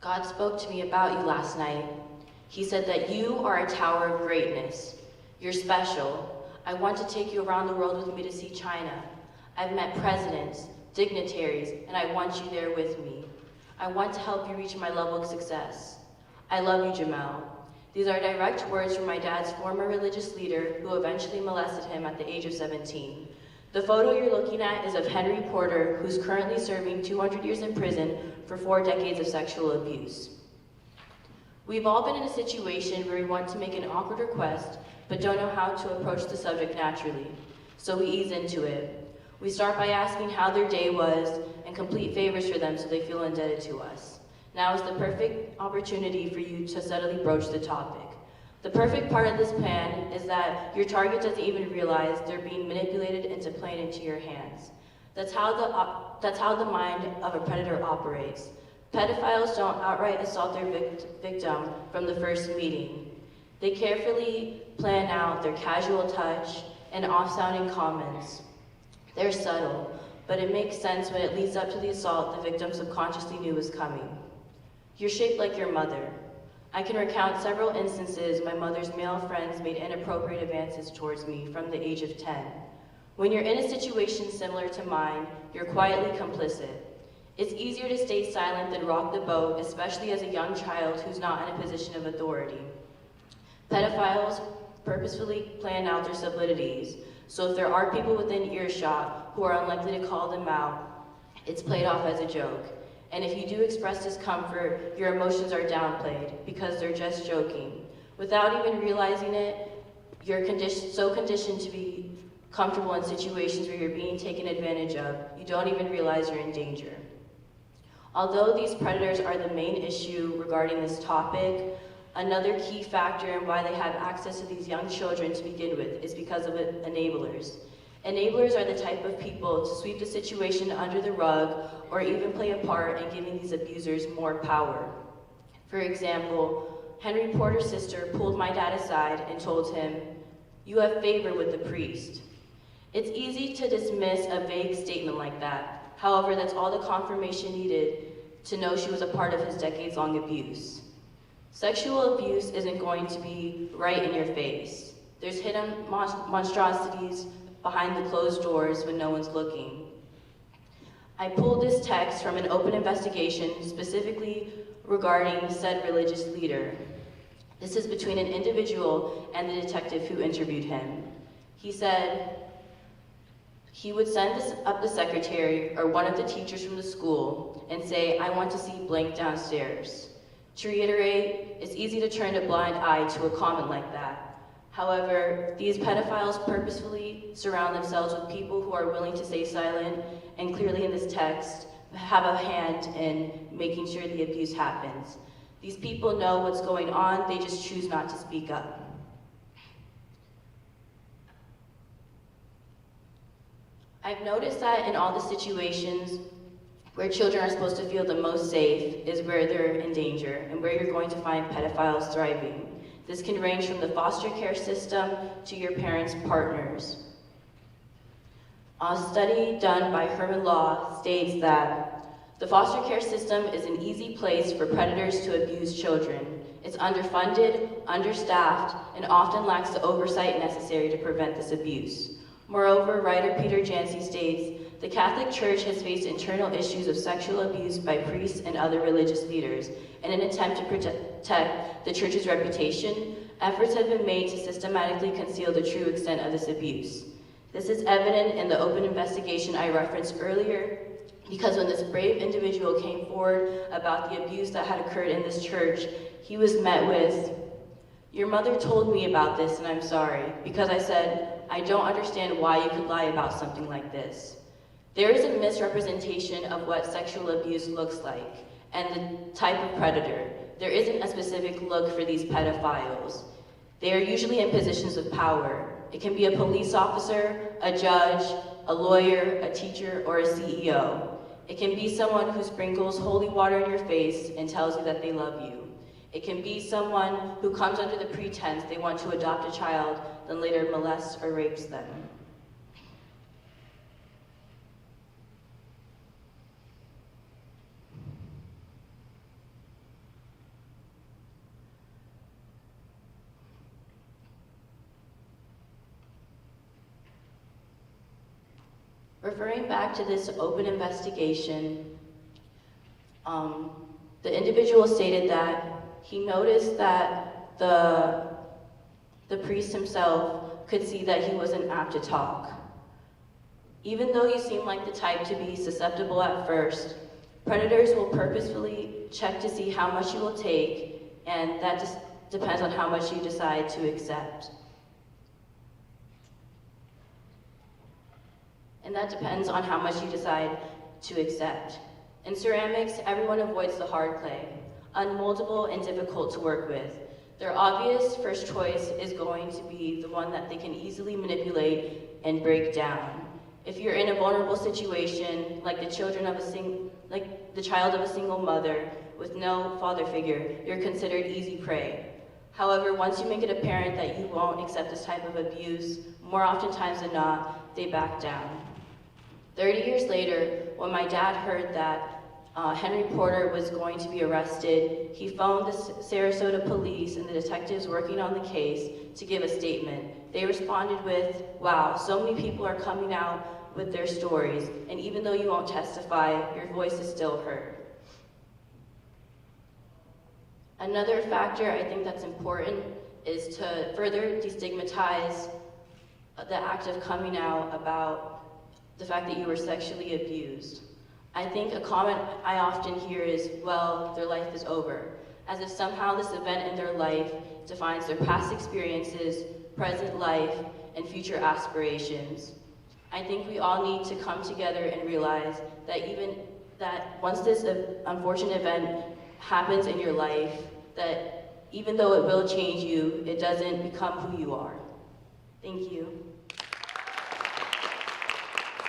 God spoke to me about you last night. He said that you are a tower of greatness. You're special. I want to take you around the world with me to see China. I've met presidents, dignitaries, and I want you there with me. I want to help you reach my level of success. I love you, Jamel. These are direct words from my dad's former religious leader who eventually molested him at the age of 17. The photo you're looking at is of Henry Porter, who's currently serving 200 years in prison for 4 decades of sexual abuse. We've all been in a situation where we want to make an awkward request, but don't know how to approach the subject naturally. So we ease into it. We start by asking how their day was and complete favors for them so they feel indebted to us. Now is the perfect opportunity for you to subtly broach the topic. The perfect part of this plan is that your target doesn't even realize they're being manipulated into playing into your hands. That's how the mind of a predator operates. Pedophiles don't outright assault their victim from the first meeting. They carefully plan out their casual touch and off-sounding comments. They're subtle, but it makes sense when it leads up to the assault the victim subconsciously knew was coming. You're shaped like your mother. I can recount several instances my mother's male friends made inappropriate advances towards me from the age of 10. When you're in a situation similar to mine, you're quietly complicit. It's easier to stay silent than rock the boat, especially as a young child who's not in a position of authority. Pedophiles purposefully plan out their sublidities, so if there are people within earshot who are unlikely to call them out, it's played off as a joke. And if you do express discomfort, your emotions are downplayed because they're just joking. Without even realizing it, you're so conditioned to be comfortable in situations where you're being taken advantage of, you don't even realize you're in danger. Although these predators are the main issue regarding this topic, another key factor in why they have access to these young children to begin with is because of enablers. Enablers are the type of people to sweep the situation under the rug or even play a part in giving these abusers more power. For example, Henry Porter's sister pulled my dad aside and told him, "You have favor with the priest." It's easy to dismiss a vague statement like that. However, that's all the confirmation needed to know she was a part of his decades-long abuse. Sexual abuse isn't going to be right in your face. There's hidden monstrosities behind the closed doors when no one's looking. I pulled this text from an open investigation specifically regarding said religious leader. This is between an individual and the detective who interviewed him. He said he would send up the secretary or one of the teachers from the school and say, "I want to see blank downstairs." To reiterate, it's easy to turn a blind eye to a comment like that. However, these pedophiles purposefully surround themselves with people who are willing to stay silent and clearly in this text have a hand in making sure the abuse happens. These people know what's going on, they just choose not to speak up. I've noticed that in all the situations where children are supposed to feel the most safe is where they're in danger and where you're going to find pedophiles thriving. This can range from the foster care system to your parents' partners. A study done by Herman Law states that the foster care system is an easy place for predators to abuse children. It's underfunded, understaffed, and often lacks the oversight necessary to prevent this abuse. Moreover, writer Peter Jancy states, the Catholic Church has faced internal issues of sexual abuse by priests and other religious leaders. In an attempt to protect the Church's reputation, efforts have been made to systematically conceal the true extent of this abuse. This is evident in the open investigation I referenced earlier, because when this brave individual came forward about the abuse that had occurred in this church, he was met with, "Your mother told me about this and I'm sorry, because I said, I don't understand why you could lie about something like this." There is a misrepresentation of what sexual abuse looks like and the type of predator. There isn't a specific look for these pedophiles. They are usually in positions of power. It can be a police officer, a judge, a lawyer, a teacher, or a CEO. It can be someone who sprinkles holy water in your face and tells you that they love you. It can be someone who comes under the pretense they want to adopt a child, then later molests or rapes them. Referring back to this open investigation, the individual stated that he noticed that the priest himself could see that he wasn't apt to talk. Even though you seem like the type to be susceptible at first, predators will purposefully check to see how much you will take, and that just depends on how much you decide to accept. In ceramics, everyone avoids the hard clay, unmoldable and difficult to work with. Their obvious first choice is going to be the one that they can easily manipulate and break down. If you're in a vulnerable situation, like the child of a single mother with no father figure, you're considered easy prey. However, once you make it apparent that you won't accept this type of abuse, more oftentimes than not, they back down. 30 years later, when my dad heard that Henry Porter was going to be arrested, he phoned the Sarasota police and the detectives working on the case to give a statement. They responded with, "Wow, so many people are coming out with their stories, and even though you won't testify, your voice is still heard." Another factor I think that's important is to further destigmatize the act of coming out about the fact that you were sexually abused. I think a comment I often hear is, well, their life is over, as if somehow this event in their life defines their past experiences, present life, and future aspirations. I think we all need to come together and realize that once this unfortunate event happens in your life, that even though it will change you, it doesn't become who you are. Thank you.